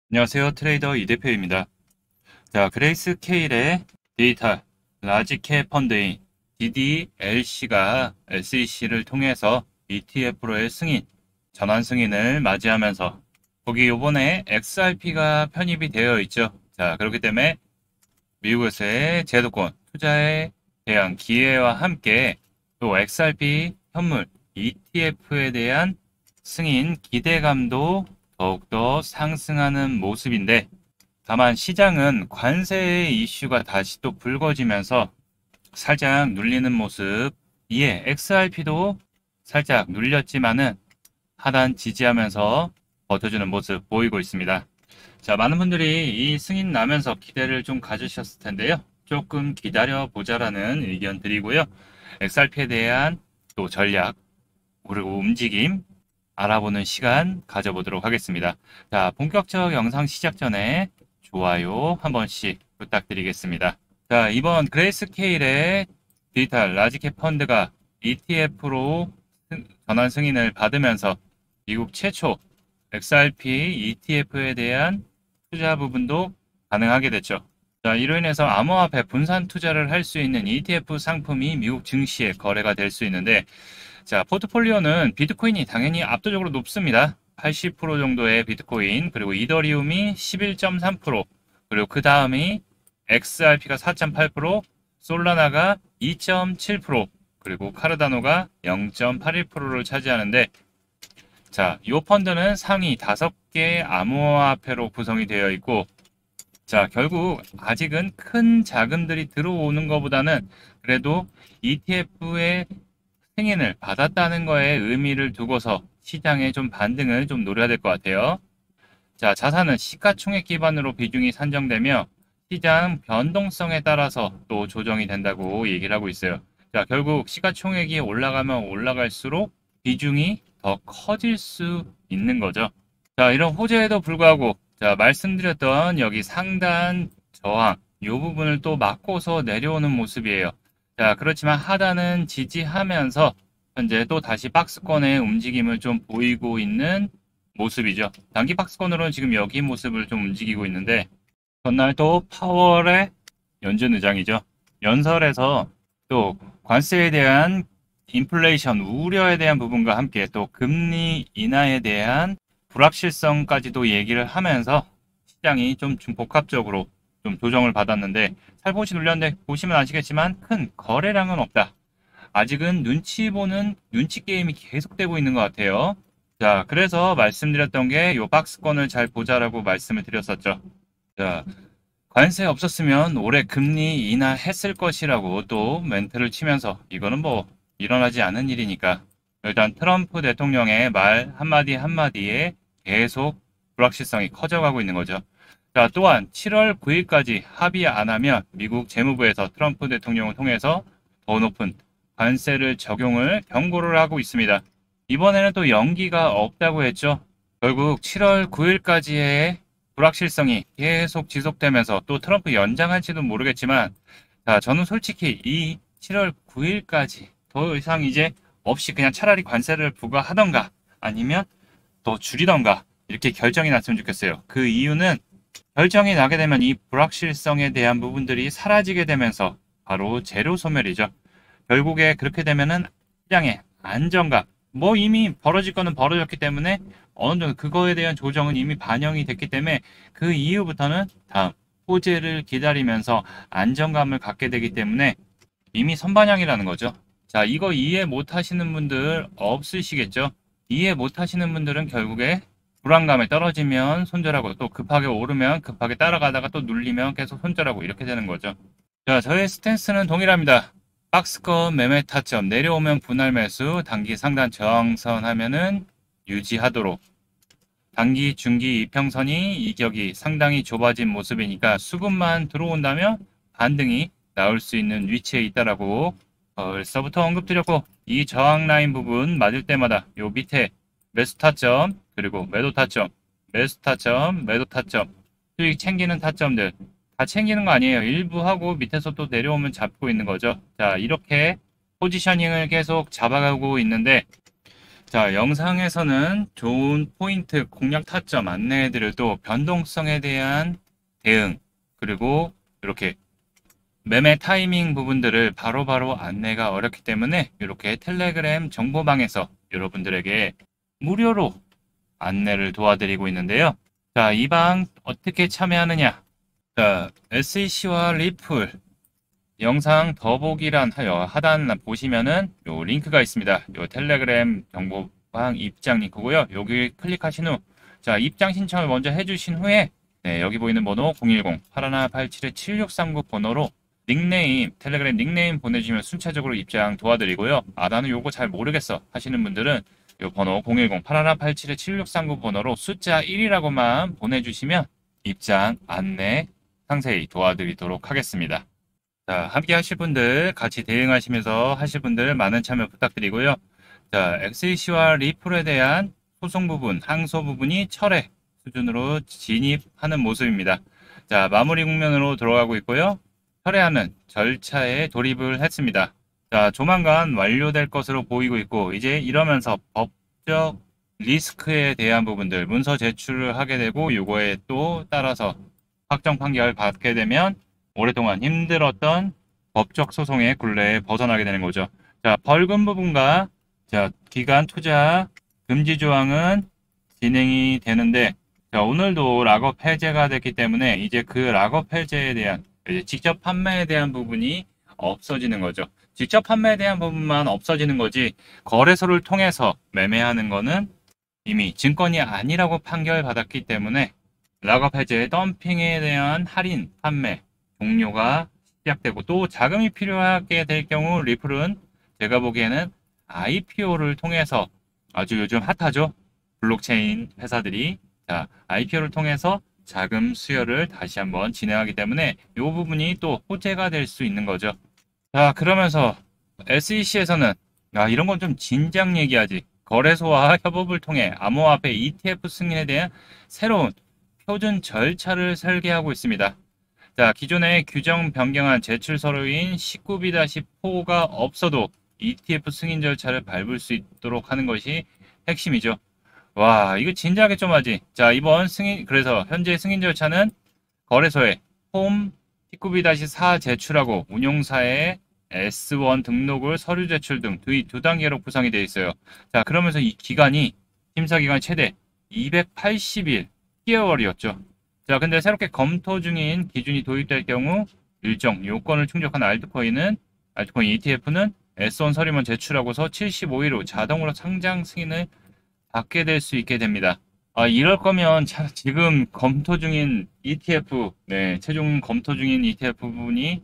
안녕하세요. 트레이더 이 대표입니다. 자, 그레이스케일의 디지털 라지캡 펀드인 DDLC가 SEC를 통해서 ETF로의 승인, 전환 승인을 맞이하면서 거기 요번에 XRP가 편입이 되어 있죠. 자, 그렇기 때문에 미국에서의 제도권, 투자에 대한 기회와 함께 또 XRP 현물 ETF에 대한 승인 기대감도 더욱더 상승하는 모습인데, 다만 시장은 관세의 이슈가 다시 또 불거지면서 살짝 눌리는 모습, 이에 XRP도 살짝 눌렸지만은 하단 지지하면서 버텨주는 모습 보이고 있습니다. 자, 많은 분들이 이 승인 나면서 기대를 좀 가지셨을 텐데요. 조금 기다려 보자라는 의견 드리고요. XRP에 대한 또 전략, 그리고 움직임 알아보는 시간 가져보도록 하겠습니다. 자, 본격적 영상 시작 전에 좋아요 한 번씩 부탁드리겠습니다. 자, 이번 그레이스케일의 디지털 라지캡 펀드가 ETF로 전환 승인을 받으면서 미국 최초 XRP ETF에 대한 투자 부분도 가능하게 됐죠. 자, 이로 인해서 암호화폐 분산 투자를 할 수 있는 ETF 상품이 미국 증시에 거래가 될 수 있는데, 자, 포트폴리오는 비트코인이 당연히 압도적으로 높습니다. 80% 정도의 비트코인, 그리고 이더리움이 11.3%, 그리고 그 다음이 XRP가 4.8%, 솔라나가 2.7%, 그리고 카르다노가 0.81%를 차지하는데, 자, 이 펀드는 상위 5개 암호화폐로 구성이 되어 있고, 자, 결국 아직은 큰 자금들이 들어오는 것보다는 그래도 ETF의 승인을 받았다는 거에 의미를 두고서 시장의 좀 반등을 좀 노려야 될 것 같아요. 자, 자산은 시가총액 기반으로 비중이 산정되며 시장 변동성에 따라서 또 조정이 된다고 얘기를 하고 있어요. 자, 결국 시가총액이 올라가면 올라갈수록 비중이 더 커질 수 있는 거죠. 자, 이런 호재에도 불구하고 자, 말씀드렸던 여기 상단 저항 이 부분을 또 막고서 내려오는 모습이에요. 자, 그렇지만 하단은 지지하면서 현재 또 다시 박스권의 움직임을 좀 보이고 있는 모습이죠. 단기 박스권으로는 지금 여기 모습을 좀 움직이고 있는데, 전날 또 파월의 연준 의장이죠. 연설에서 또 관세에 대한 인플레이션 우려에 대한 부분과 함께 또 금리 인하에 대한 불확실성까지도 얘기를 하면서 시장이 좀 복합적으로 좀 조정을 받았는데, 살포시 눌렸는데 보시면 아시겠지만 큰 거래량은 없다. 아직은 눈치 보는 눈치 게임이 계속되고 있는 것 같아요. 자, 그래서 말씀드렸던 게 요 박스권을 잘 보자라고 말씀을 드렸었죠. 자, 관세 없었으면 올해 금리 인하했을 것이라고 또 멘트를 치면서 이거는 뭐 일어나지 않은 일이니까 일단 트럼프 대통령의 말 한마디 한마디에 계속 불확실성이 커져가고 있는 거죠. 자, 또한 7월 9일까지 합의 안 하면 미국 재무부에서 트럼프 대통령을 통해서 더 높은 관세를 적용을 경고를 하고 있습니다. 이번에는 또 연기가 없다고 했죠. 결국 7월 9일까지의 불확실성이 계속 지속되면서 또 트럼프 연장할지도 모르겠지만, 자, 저는 솔직히 이 7월 9일까지 더 이상 이제 없이 그냥 차라리 관세를 부과하던가 아니면 또 줄이던가 이렇게 결정이 났으면 좋겠어요. 그 이유는 결정이 나게 되면 이 불확실성에 대한 부분들이 사라지게 되면서 바로 재료 소멸이죠. 결국에 그렇게 되면은 시장의 안정감, 뭐 이미 벌어질 거는 벌어졌기 때문에 어느 정도 그거에 대한 조정은 이미 반영이 됐기 때문에 그 이후부터는 다음 호재를 기다리면서 안정감을 갖게 되기 때문에 이미 선반영이라는 거죠. 자, 이거 이해 못 하시는 분들 없으시겠죠? 이해 못 하시는 분들은 결국에 불안감에 떨어지면 손절하고 또 급하게 오르면 급하게 따라가다가 또 눌리면 계속 손절하고 이렇게 되는 거죠. 자, 저의 스탠스는 동일합니다. 박스권 매매 타점 내려오면 분할 매수, 단기 상단 저항선 하면은 유지하도록. 단기 중기 이평선이 이격이 상당히 좁아진 모습이니까 수급만 들어온다면 반등이 나올 수 있는 위치에 있다라고 벌써부터 언급드렸고, 이 저항 라인 부분 맞을 때마다 요 밑에 매수 타점 그리고 매도 타점, 매수 타점, 매도 타점, 수익 챙기는 타점들 다 챙기는 거 아니에요. 일부 하고 밑에서 또 내려오면 잡고 있는 거죠. 자, 이렇게 포지셔닝을 계속 잡아가고 있는데, 자, 영상에서는 좋은 포인트, 공략 타점 안내해드려도 변동성에 대한 대응, 그리고 이렇게 매매 타이밍 부분들을 바로바로 안내가 어렵기 때문에 이렇게 텔레그램 정보방에서 여러분들에게 무료로 안내를 도와드리고 있는데요. 자, 이 방 어떻게 참여하느냐? 자, SEC와 리플 영상 더보기란 하단 보시면은 요 링크가 있습니다. 요 텔레그램 정보방 입장 링크고요. 여기 클릭하신 후, 자, 입장 신청을 먼저 해주신 후에, 네, 여기 보이는 번호 010-8187-7639 번호로 닉네임, 텔레그램 닉네임 보내주시면 순차적으로 입장 도와드리고요. 아, 나는 요거 잘 모르겠어 하시는 분들은 요 번호 010-8187-7639 번호로 숫자 1이라고만 보내주시면 입장 안내 상세히 도와드리도록 하겠습니다. 자, 함께 하실 분들, 같이 대응하시면서 하실 분들 많은 참여 부탁드리고요. 자, XAC와 리플에 대한 소송 부분, 항소 부분이 철회 수준으로 진입하는 모습입니다. 자, 마무리 국면으로 들어가고 있고요. 철회하는 절차에 돌입을 했습니다. 자, 조만간 완료될 것으로 보이고 있고, 이제 이러면서 법적 리스크에 대한 부분들, 문서 제출을 하게 되고, 요거에 또 따라서 확정 판결 받게 되면 오랫동안 힘들었던 법적 소송의 굴레에 벗어나게 되는 거죠. 자, 벌금 부분과 자, 기간 투자 금지 조항은 진행이 되는데, 자, 오늘도 락업 해제가 됐기 때문에 이제 그 락업 해제에 대한 이제 직접 판매에 대한 부분이 없어지는 거죠. 직접 판매에 대한 부분만 없어지는 거지, 거래소를 통해서 매매하는 거는 이미 증권이 아니라고 판결받았기 때문에 락업 해제, 덤핑에 대한 할인, 판매 종료가 시작되고, 또 자금이 필요하게 될 경우 리플은 제가 보기에는 IPO를 통해서, 아주 요즘 핫하죠? 블록체인 회사들이 자, IPO를 통해서 자금 수여를 다시 한번 진행하기 때문에 이 부분이 또 호재가 될 수 있는 거죠. 자, 그러면서 SEC에서는 이런 건 좀 진작 얘기하지. 거래소와 협업을 통해 암호화폐 ETF 승인에 대한 새로운 표준 절차를 설계하고 있습니다. 자, 기존의 규정 변경한 제출 서류인 19B-4가 없어도 ETF 승인 절차를 밟을 수 있도록 하는 것이 핵심이죠. 와, 이거 진지하게 좀 하지. 자, 이번 승인, 그래서 현재 승인 절차는 거래소에 폼 19B-4 제출하고 운용사의 S1 등록을 서류 제출 등 두 단계로 구성이 되어 있어요. 자, 그러면서 이 기간이, 심사 기간 최대 280일, 10개월이었죠. 자, 근데 새롭게 검토 중인 기준이 도입될 경우 일정 요건을 충족한 알트코인 ETF는 S1 서류만 제출하고서 75일 후 자동으로 상장 승인을 받게 될 수 있게 됩니다. 이럴 거면 지금 검토 중인 ETF, 네, 최종 검토 중인 ETF 부분이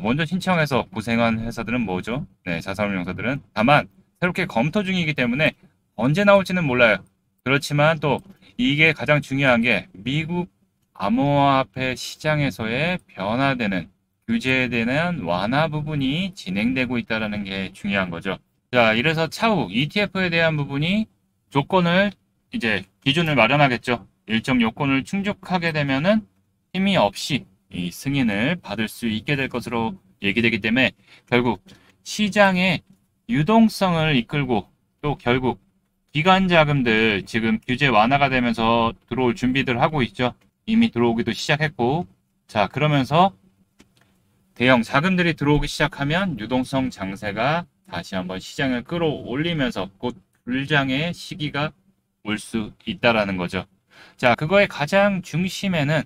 먼저 신청해서 고생한 회사들은 뭐죠? 네, 자산운용사들은. 다만 새롭게 검토 중이기 때문에 언제 나올지는 몰라요. 그렇지만 또 이게 가장 중요한 게 미국 암호화폐 시장에서의 변화되는 규제에 대한 완화 부분이 진행되고 있다는 게 중요한 거죠. 자, 이래서 차후 ETF에 대한 부분이 조건을, 이제 기준을 마련하겠죠. 일정 요건을 충족하게 되면은 힘이 없이 이 승인을 받을 수 있게 될 것으로 얘기되기 때문에 결국 시장의 유동성을 이끌고, 또 결국 기관 자금들 지금 규제 완화가 되면서 들어올 준비들 하고 있죠. 이미 들어오기도 시작했고, 자, 그러면서 대형 자금들이 들어오기 시작하면 유동성 장세가 다시 한번 시장을 끌어올리면서 곧 불장의 시기가 올 수 있다라는 거죠. 자, 그거의 가장 중심에는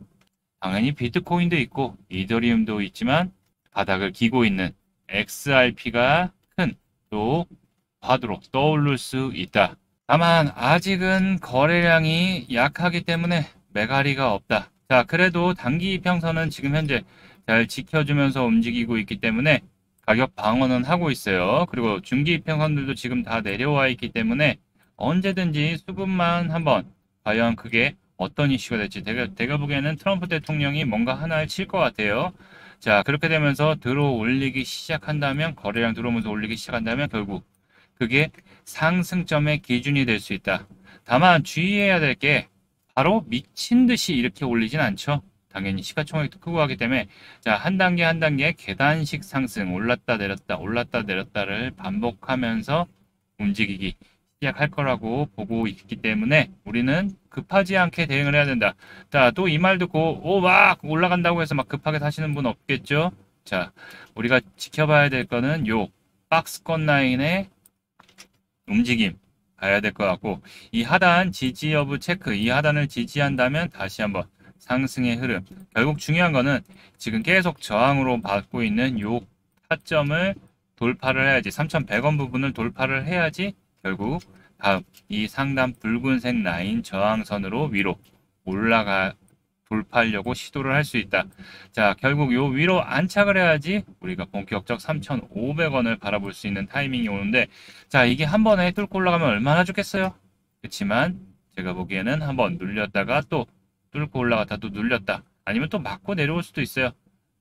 당연히 비트코인도 있고 이더리움도 있지만 바닥을 기고 있는 XRP가 큰 또 화두로 떠오를 수 있다. 다만 아직은 거래량이 약하기 때문에 메가리가 없다. 자, 그래도 단기 이평선은 지금 현재 잘 지켜주면서 움직이고 있기 때문에 가격 방어는 하고 있어요. 그리고 중기 이평선들도 지금 다 내려와 있기 때문에 언제든지 수급만 한번, 과연 그게 어떤 이슈가 될지 제가 보기에는 트럼프 대통령이 뭔가 하나를 칠 것 같아요. 자, 그렇게 되면서 들어올리기 시작한다면, 거래량 들어오면서 올리기 시작한다면 결국 그게 상승점의 기준이 될 수 있다. 다만 주의해야 될 게 바로 미친 듯이 이렇게 올리진 않죠. 당연히 시가총액도 크고 하기 때문에, 자, 한 단계 한 단계 계단식 상승, 올랐다 내렸다 올랐다 내렸다를 반복하면서 움직이기 시작할 거라고 보고 있기 때문에 우리는 급하지 않게 대응을 해야 된다. 자, 또 이 말 듣고 막 올라간다고 해서 막 급하게 사시는 분 없겠죠? 자, 우리가 지켜봐야 될 거는 요 박스권 라인의 움직임 봐야 될 것 같고, 이 하단 지지 여부 체크, 이 하단을 지지한다면 다시 한번 상승의 흐름. 결국 중요한 거는 지금 계속 저항으로 받고 있는 요 타점을 돌파를 해야지, 3,100원 부분을 돌파를 해야지 결국 다음 이 상단 붉은색 라인 저항선으로 위로 올라가 돌파하려고 시도를 할 수 있다. 자, 결국 요 위로 안착을 해야지 우리가 본격적 3,500원을 바라볼 수 있는 타이밍이 오는데, 자, 이게 한 번에 뚫고 올라가면 얼마나 좋겠어요? 그렇지만 제가 보기에는 한번 눌렸다가 또 뚫고 올라갔다 또 눌렸다, 아니면 또 맞고 내려올 수도 있어요.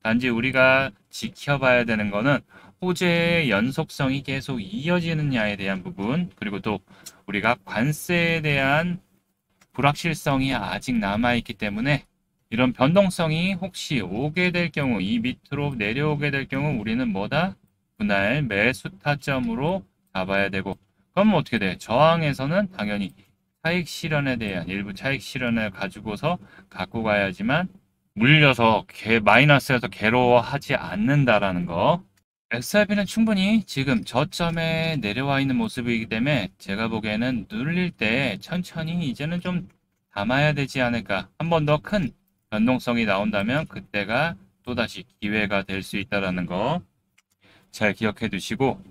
단지 우리가 지켜봐야 되는 거는 호재의 연속성이 계속 이어지느냐에 대한 부분, 그리고 또 우리가 관세에 대한 불확실성이 아직 남아있기 때문에 이런 변동성이 혹시 오게 될 경우, 이 밑으로 내려오게 될 경우 우리는 뭐다? 분할 매수 타점으로 잡아야 되고, 그럼 어떻게 돼? 저항에서는 당연히 차익 실현에 대한 일부 차익 실현을 가지고서 갖고 가야지만 물려서 마이너스에서 괴로워하지 않는다라는 거. XRP는 충분히 지금 저점에 내려와 있는 모습이기 때문에 제가 보기에는 눌릴 때 천천히 이제는 좀 담아야 되지 않을까. 한 번 더 큰 변동성이 나온다면 그때가 또다시 기회가 될 수 있다는 거 잘 기억해 두시고,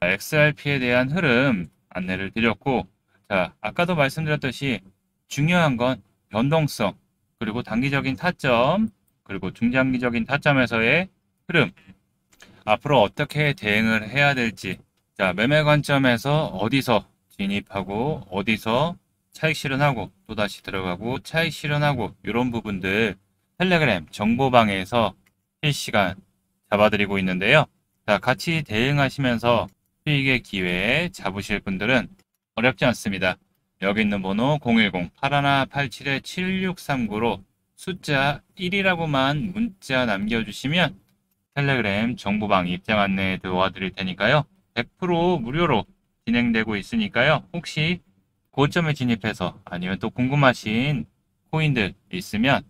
XRP에 대한 흐름 안내를 드렸고, 자, 아까도 말씀드렸듯이 중요한 건 변동성, 그리고 단기적인 타점, 그리고 중장기적인 타점에서의 흐름, 앞으로 어떻게 대응을 해야 될지, 자, 매매 관점에서 어디서 진입하고 어디서 차익 실현하고 또다시 들어가고 차익 실현하고, 이런 부분들 텔레그램 정보방에서 실시간 잡아드리고 있는데요. 자, 같이 대응하시면서 수익의 기회 잡으실 분들은 어렵지 않습니다. 여기 있는 번호 010-8187-7639로 숫자 1이라고만 문자 남겨주시면 텔레그램 정보방 입장 안내 도와드릴 테니까요. 100% 무료로 진행되고 있으니까요. 혹시 고점에 진입해서 아니면 또 궁금하신 코인들 있으면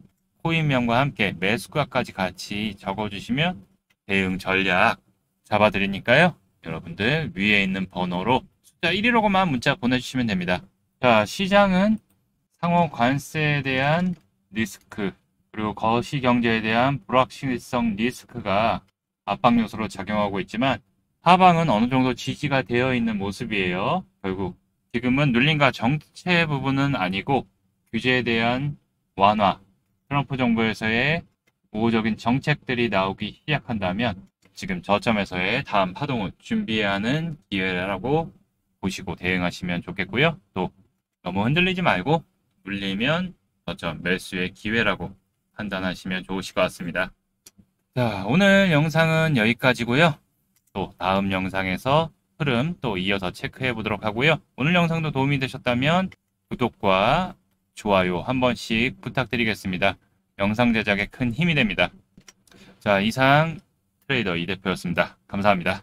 코인명과 함께 매수가까지 같이 적어주시면 대응 전략 잡아드리니까요. 여러분들 위에 있는 번호로 숫자 1이라고만 문자 보내주시면 됩니다. 자, 시장은 상호 관세에 대한 리스크, 그리고 거시경제에 대한 불확실성 리스크가 압박 요소로 작용하고 있지만 하방은 어느 정도 지지가 되어 있는 모습이에요. 결국 지금은 눌림과 정체 부분은 아니고 규제에 대한 완화, 트럼프 정부에서의 우호적인 정책들이 나오기 시작한다면 지금 저점에서의 다음 파동을 준비해야 하는 기회라고 보시고 대응하시면 좋겠고요. 또 너무 흔들리지 말고 눌리면 저점 매수의 기회라고 판단하시면 좋으실 것 같습니다. 자, 오늘 영상은 여기까지고요. 또 다음 영상에서 흐름 또 이어서 체크해 보도록 하고요. 오늘 영상도 도움이 되셨다면 구독과 좋아요 한 번씩 부탁드리겠습니다. 영상 제작에 큰 힘이 됩니다. 자, 이상 트레이더 이 대표였습니다. 감사합니다.